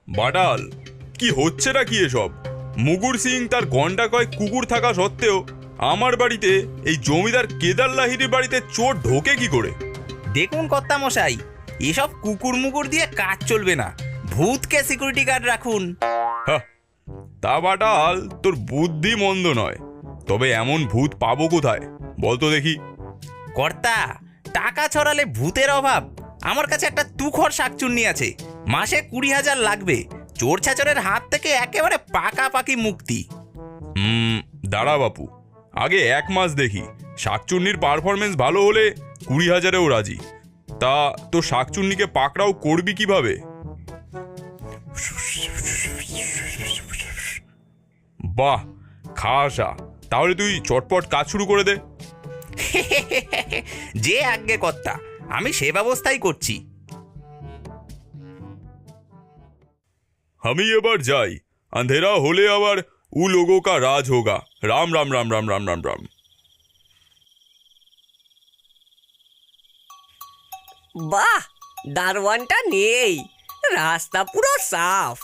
বাটাল, কি হচ্ছেটা কি এসব? মুগুর সিং তার গন্ডা কয়েক কুকুর থাকা সত্ত্বেও আমার বাড়িতে, এই জমিদার কেদার লাহিড়ির বাড়িতে চোর ঢোকে কি করে? দেখুন কর্তামশাই, এসব কুকুর মুকুর দিয়ে কাজ চলবে না। ভূতকে সিকিউরিটি গার্ড রাখুন। হ্যাঁ, তা বাটাল, তোর বুদ্ধি মন্দ নয়, তবে এমন ভূত পাবো কোথায় বলতো দেখি? কর্তা, টাকা ছড়ালে ভূতের অভাব? আমার কাছে একটা তুখর শাকচুন্নি আছে, মাসে 20,000 লাগবে। চোর ছাচরের হাত থেকে একেবারে পাকাপাকি মুক্তি। দাঁড়া বাপু, আগে 1 মাস দেখি। শাকচুন্নির পারফরমেন্স ভালো হলে 20,000-এও রাজি। তা তোর শাকচুন্নিকে পাকড়াও করবি কিভাবে? বাহ, খাসা, তাহলে তুই চটপট কাজ শুরু করে দে। যে আজ্ঞে কর্তা, আমি সে ব্যবস্থাই করছি। আমি এবার যাই, अंधेरा होले আবার उ लोगों का राज होगा। राम राम राम राम राम राम राम। বাহ, দারোয়ানটা নেই, রাস্তা পুরো সাফ।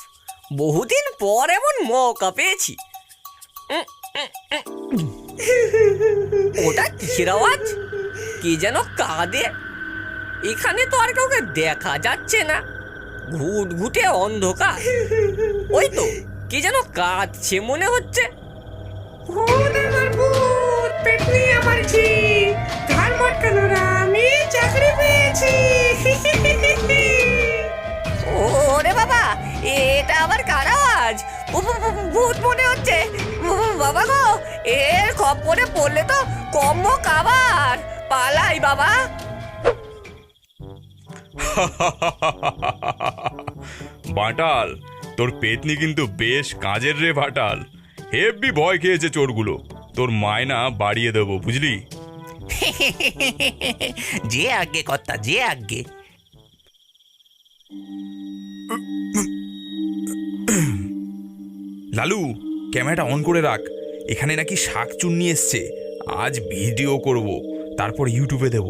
বহুদিন পর এমন মৌকা পেয়েছি। ওটা কিসের আওয়াজ? কে যেন কাঁদে। এখানে তো আর কাউকে দেখা যাচ্ছে না, ঘুটঘুটে অন্ধকার। ওই তো কে যেন কাঁদছে মনে হচ্ছে। ওরে বাবা, এটা আবার কার আওয়াজ? ভূত মনে হচ্ছে। বাবা গো, এর খপ্পরে পড়লে তো কম্ম কাবার। পালাই বাবা। বাটাল, তোর পেতনি কিন্তু বেশ কাজের রে বাটাল। হেব্বি ভয় খেয়েছে চোরগুলো। তোর মায়না বাড়িয়ে দেবো, বুঝলি? যে আজ্ঞে কর্তা, যে আজ্ঞে। লালু, ক্যামেরাটা অন করে রাখ। এখানে নাকি শাকচুন্নি এসছে। আজ ভিডিও করব, তারপর ইউটিউবে দেব।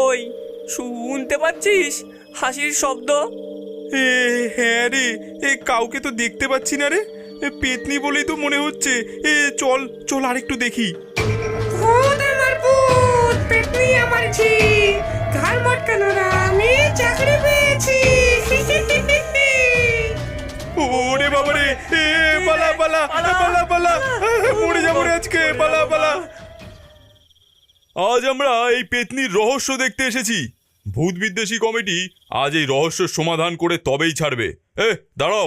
ওই শুনতে পাচ্ছিস হাসির শব্দ? হ্যাঁ রে, কাউকে তো দেখতে পাচ্ছি না রে। পেতনি বলেই তো মনে হচ্ছে। চল চল, আরেকটু দেখি। ওরে বাবা রে, পালা পালা পালা পালা, মরে যাবো রে আজকে, পালা পালা। আজ আমরা এই পেতনির রহস্য দেখতে এসেছি। ভূত বিদ্বেষী কমিটি আজ এই রহস্যের সমাধান করে তবেই ছাড়বে। দাঁড়াও,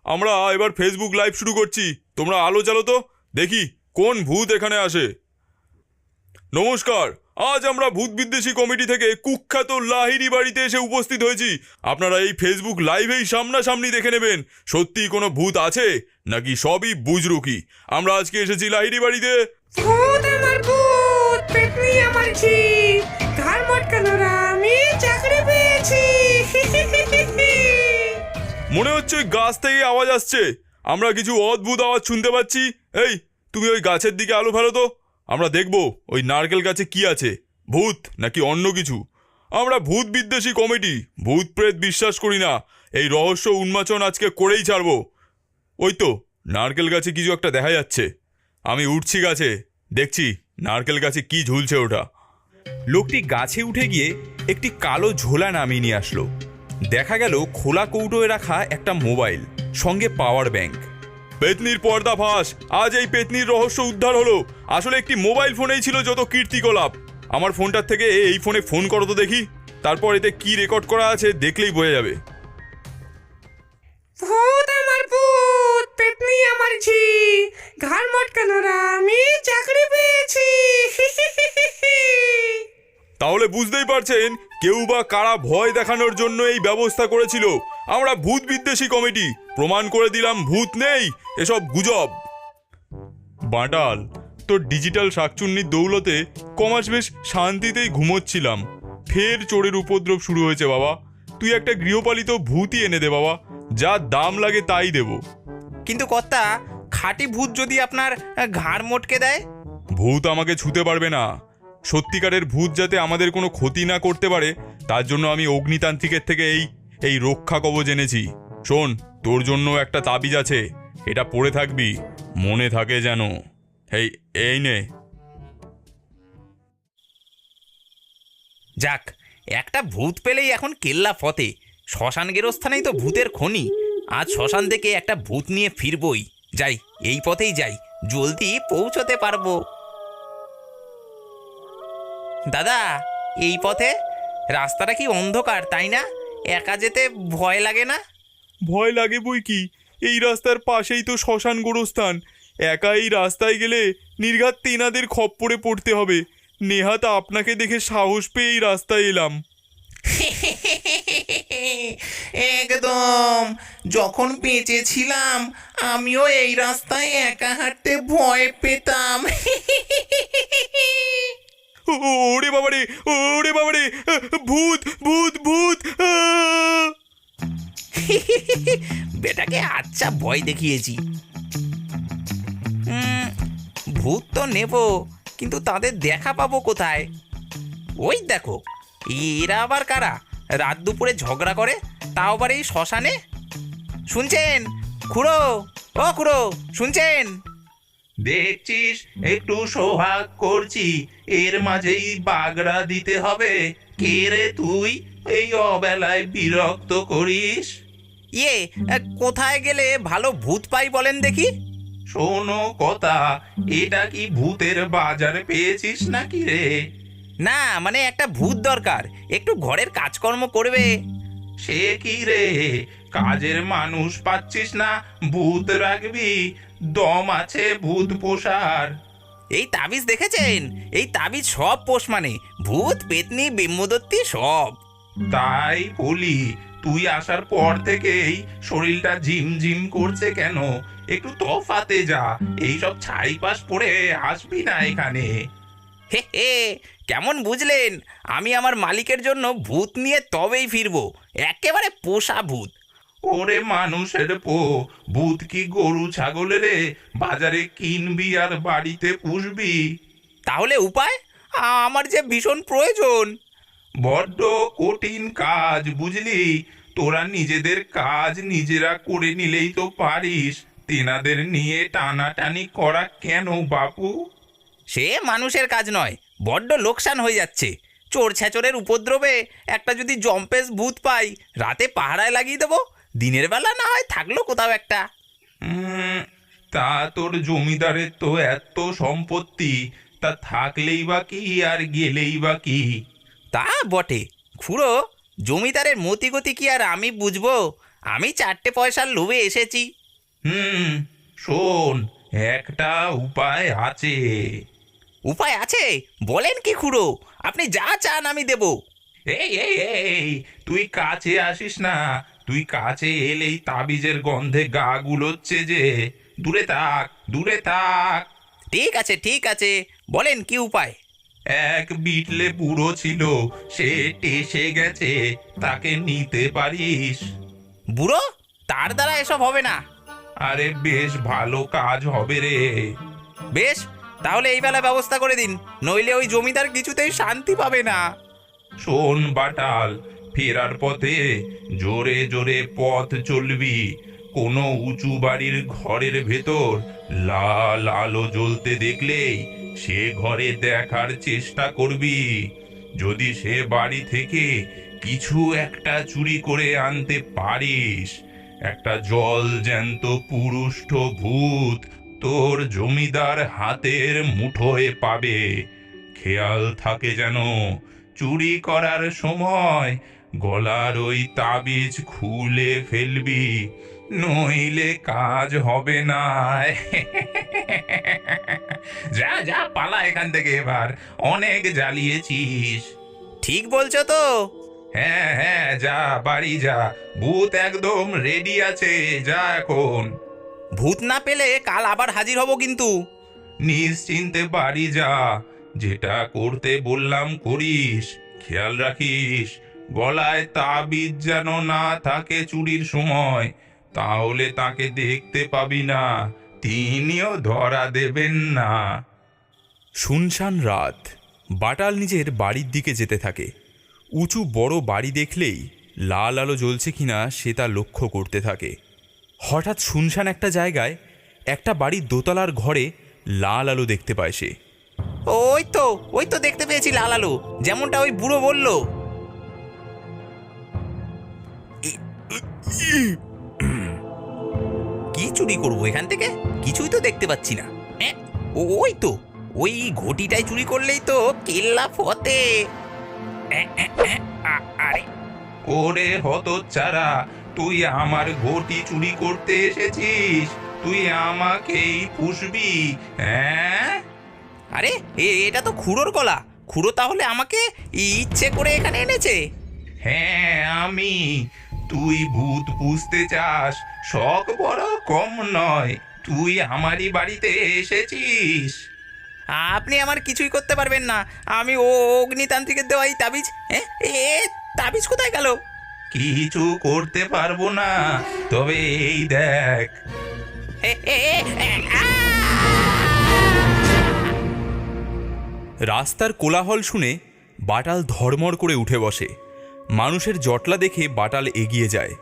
আমরা এবার ফেসবুক লাইভ শুরু করছি। তোমরা আলো জ্বালো তো, দেখি কোন ভূত এখানে আসে। নমস্কার, আজ আমরা ভূত বিদ্বেষী কমিটি থেকে কুখ্যাত লাহিড়ী বাড়িতে এসে উপস্থিত হয়েছি। আপনারা এই ফেসবুক লাইভেই সামনাসামনি দেখে নেবেন সত্যি কোনো ভূত আছে নাকি সবই বুজরুকি। আমরা আজকে এসেছি লাহিড়ী বাড়িতে। মনে হচ্ছে ওই গাছ থেকে আওয়াজ আসছে। আমরা কিছু অদ্ভুত আওয়াজ শুনতে পাচ্ছি। এই, তুমি ওই গাছের দিকে আলো ফেলো তো, আমরা দেখব ওই নারকেল গাছে কি আছে, ভূত নাকি অন্য কিছু। আমরা ভূত বিদ্বেষী কমিটি, ভূত প্রেত বিশ্বাস করি না। এই রহস্য উন্মোচন আজকে করেই ছাড়বো। ওই তো নারকেল গাছে কিছু একটা দেখা যাচ্ছে। আমি উঠছি গাছে, দেখছি নারকেল গাছে কি ঝুলছে ওটা। লোকটি গাছে উঠে গিয়ে একটি কালো ঝোলা নামিয়ে নিয়ে আসলো। দেখা গেল খোলা কৌটোয় রাখা একটা মোবাইল, সঙ্গে পাওয়ার ব্যাংক। পেতনির পর্দা ফাঁস, আজ এই পেতনির রহস্য উদ্ধার হলো। আসলে একটি মোবাইল ফোনেই ছিল যত কীর্তিকলাপ। আমার ফোনটার থেকে এই ফোনে ফোন করো তো দেখি, তারপর এতে কি রেকর্ড করা আছে দেখলেই বোঝা যাবে। ভূত আমার ভূত, পেতনি আমার ঝি, ঘাড় মটকানোরা আমি চাকরি পেয়েছি। তাহলে বুঝতেই পারছেন কেউ বা কারা ভয় দেখানোর জন্য এই ব্যবস্থা করেছিল। আমরা ভূত বিদ্বেষী কমিটি, প্রমাণ করে দিলাম ভূত নেই, এসব গুজব। বাটাল, তোর ডিজিটাল শাকচুন্নির দৌলতে কমাস বেশ শান্তিতেই ঘুমোচ্ছিলাম। ফের চোরের উপদ্রব শুরু হয়েছে বাবা। তুই একটা গৃহপালিত ভূতই এনে দে বাবা, যা দাম লাগে তাই দেব। কিন্তু কর্তা, খাঁটি ভূত যদি আপনার ঘাড় মটকে দেয়? ভূত আমাকে ছুতে পারবে না, সত্যিকারের ভূত যাতে আমাদের কোনো ক্ষতি না করতে পারে তার জন্য আমি অগ্নিতান্ত্রিকের থেকে এই রক্ষা কবচ এনেছি। শোন, তোর জন্য একটা তাবিজ আছে, এটা পড়ে থাকবি, মনে থাকে যেন। এই নে। যাক, একটা ভূত পেলেই এখন কেল্লা ফতে। শ্মশান গেরস্থানেই তো ভূতের খনি। আজ শ্মশান থেকে একটা ভূত নিয়ে ফিরবই। যাই, এই পথেই যাই, জলদি পৌঁছতে পারবো। দাদা, এই পথে? রাস্তাটা কি অন্ধকার, তাই না? একা যেতে ভয় লাগে না? ভয় লাগে বই কি, এই রাস্তার পাশেই তো শ্মশান গোরস্থান। একা এই রাস্তায় গেলে নির্ঘাত তেনাদের খপ্পরে পড়তে হবে। নেহাত আপনাকে দেখে সাহস পেয়ে এই রাস্তায় এলাম। একদম, যখন বেঁচে ছিলাম আমিও এই রাস্তায় একা হাঁটতে ভয় পেতাম। ওরে বাবারে, ওরে বাবারে, ভূত ভূত ভূত! বেটাকে আচ্ছা ভয় দেখিয়েছি। ভূত তো নেব, কিন্তু তাদের দেখা পাবো কোথায়? ওই দেখো, এরা আবার কারা? রাত দুপুরে ঝগড়া করে, তাও আবার এই শ্মশানে। শুনছেন খুড়ো? ও খুড়ো, শুনছেন? দেখছিস, একটু সোহাগ করছি, এর মাঝেই বাগড়া দিতে হবে। কে রে তুই, এই অবেলায় বিরক্ত করিস? ইয়ে, কোথায় গেলে ভালো ভূত পাই বলেন দেখি? শোনো কথা, এটা কি ভূতের বাজার পেয়েছিস নাকি রে? না, মানে একটা ভূত দরকার, একটু ঘরের কাজকর্ম করবে। সে কি রে, কাজের মানুষ পাচ্ছিস না, ভূত রাখবি? দম আছে ভূত পোষার? এই তাবিজ দেখেছেন? এই তাবিজ সব পোষ মানে, ভূত পেতনি বিম্মদত্তি সব। তাই বলি, তুই আসার পর থেকেই শরীরটা ঝিমঝিম করছে কেন? একটু তফাতে যা, এইসব ছাইপাশ পরে আসবি না এখানে। হে হে, কেমন বুঝলেন? আমি আমার মালিকের জন্য ভূত নিয়ে তবেই ফিরবো, একেবারে পোষা ভূত। ওরে মানুষের ভূত কি গরু ছাগলের বাজারে কিনবি আর বাড়িতে পুষবি? তাহলে উপায়? আমার যে ভীষণ প্রয়োজন। বড্ড কঠিন কাজ, বুঝলি? তোরা নিজেদের কাজ নিজেরা করে নিলেই তো পারিস, তেনাদের নিয়ে টানাটানি করা কেন বাপু? সে মানুষের কাজ নয়, বড্ড লোকসান হয়ে যাচ্ছে। চোর ছ্যাচরের উপদ্রবে একটা যদি জম্পেশ ভূত পাই, রাতে পাহারায় লাগিয়ে দেবো, দিনের বেলা না হয় থাকলো কোথাও একটা। তা তোর জমিদারের তো এত সম্পত্তি, তা থাকলেই বা কি আর গেলেই বা কি? তা বটে খুড়ো, জমিদারের মতিগতি কি আর আমি বুঝবো? আমি 4টে পয়সার লোভে এসেছি। শোন, একটা উপায় আছে। উপায় আছে? বলেন কি খুড়ো, আপনি যা চান আমি দেব। এই এই এই, তুই কাছে আসিস না, তুই কাছে এলেই তাবিজের গন্ধে গা গুলোচ্ছে যে। দূরে থাক, দূরে থাক। ঠিক আছে ঠিক আছে, বলেন কি উপায়? এক বিটলে বুড়ো ছিল, সে টেসে গেছে, তাকে নিতে পারিস? বুড়ো? তার দ্বারা এসব হবে না। আরে বেশ ভালো কাজ হবে রে। বেশ, তাহলে এই বেলা ব্যবস্থা করে দিন, নইলে ওই জমিদার কিছুতেই শান্তি পাবে না। শোন বাটাল, ফেরার পথে জোরে জোরে পথ চলবি। কোনো উঁচু বাড়ির ঘরের ভেতর লাল আলো জ্বলতে দেখলেই সে ঘরে দেখার চেষ্টা করবি। যদি সে বাড়ি থেকে কিছু একটা চুরি করে আনতে পারিস, একটা জল জ্যান্ত পুরুষ্ট ভূত তোর জমিদার হাতের মুঠোয় পাবে। খেয়াল থাকে যেন চুরি করার সময় গলার ওই তাবিজ খুলে ফেলবি, নইলে কাজ হবে না। যা যা, পালা এখান থেকে এবার, অনেক জ্বালিয়েছিস। ঠিক বলছো তো? হ্যাঁ হ্যাঁ, যা বাড়ি যা, ভূত একদম রেডি আছে, যা এখন। ভূত না পেলে কাল আবার হাজির হব কিন্তু। নিশ্চিন্তে বাড়ি যা, যেটা করতে বললাম করিস, খেয়াল রাখিস গলায় তাবিজ যেন না থাকে চুরির সময়, তাহলে তাকে দেখতে পাবি না, তিনিও ধরা দেবেন না। শুনশান রাত, বাটাল নিজের বাড়ির দিকে যেতে থাকে। উঁচু বড় বাড়ি দেখলেই লাল আলো জ্বলছে কিনা সে তা লক্ষ্য করতে থাকে। হঠাৎ শুনশান একটা জায়গায় একটা বাড়ির দোতলার ঘরে লাল আলো দেখতে পায় সে। ওই তো দেখতে পেয়েছি লাল আলো, যেমনটা ওই বুড়ো বলল। কি চুরি করবো এখান থেকে? কিছুই তো দেখতে পাচ্ছি না। ওই তো ওই ঘটিটাই চুরি করলেই তো কেল্লা ফতে। আরে ওরে হতচ্ছাড়া, তুই আমার ঘটি চুরি করতে এসেছিস? তুই আমাকেই পুষবি? হ্যাঁ, আরে এটা তো খুড়োর গলা। খুড়ো তাহলে আমাকে ইচ্ছে করে এখানে এনেছে? হ্যাঁ আমি। তুই ভূত পুষতে চাস, শখ বড় কম নয়। তুই আমারই বাড়িতে এসেছিস। আপনি আমার কিছুই করতে পারবেন না। আমি অগ্নিতান্ত্রিকের দেওয়া এই তাবিজ, তাবিজ কোথায় গেল? কিছু করতে পারবো না, তবে এই দেখ। রাস্তার কোলাহল শুনে বাটাল ধড়মড় করে উঠে বসে। মানুষের জটলা দেখে বাটাল এগিয়ে যায়।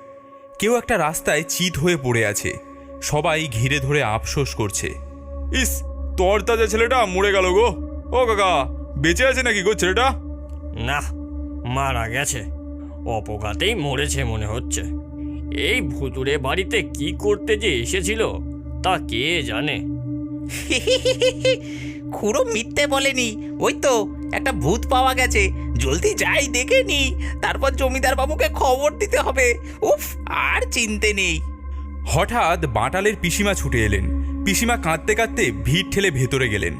কেউ একটা রাস্তায় চিত হয়ে পড়ে আছে। সবাই ঘিরে ধরে আফসোস করছে। ইস, তরতাজা ছেলেটা মরে গেল গো। ও কাকা, বেঁচে আছে নাকি গো ছেলেটা? না, মারা গেছে। অপঘাতেই মরেছে মনে হচ্ছে। এই ভুতুরে বাড়িতে কি করতে যে এসেছিল তা কে জানে। খুড়ো মিথ্যে বলেনি। ওই তো একটা ভূত পাওয়া গেছে। জলদি যাই দেখে নি, তারপর জমিদার বাবুকে খবর দিতে হবে। উফ, আর চিনতে নেই। হঠাৎ বাটালের পিসিমা ছুটে এলেন। পিসিমা কাঁদতে কাঁদতে ভিড় ঠেলে ভেতরে গেলেন।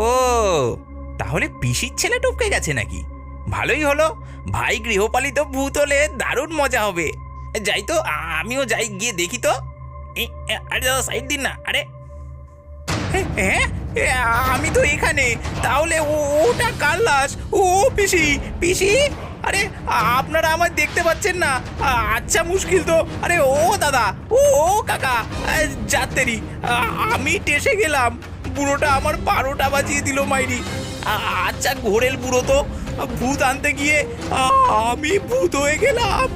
ও, তাহলে পিসির ছেলে টপকে গেছে নাকি? ভালোই হলো। ভাই গৃহপালিত ভূত হলে দারুণ মজা হবে। যাই তো, আমিও যাই, গিয়ে দেখি তো। আরে দাদা, সাইড দিন না। আরে হ্যাঁ, আমি তো এখানে। তাহলে ওটা কার লাশ? ও পিসি, পিসি, আরে আপনারা আমায় দেখতে পাচ্ছেন না? আচ্ছা, মুশকিল তো। আরে ও দাদা, ও কাকা, যাত্তেরি, আমি টেসে গেলাম। বুড়োটা আমার 12টা বাজিয়ে দিল মাইরি। আচ্ছা, ঘোরেল বুড়ো তো, ভূত আনতে গিয়ে আমি ভূত হয়ে গেলাম।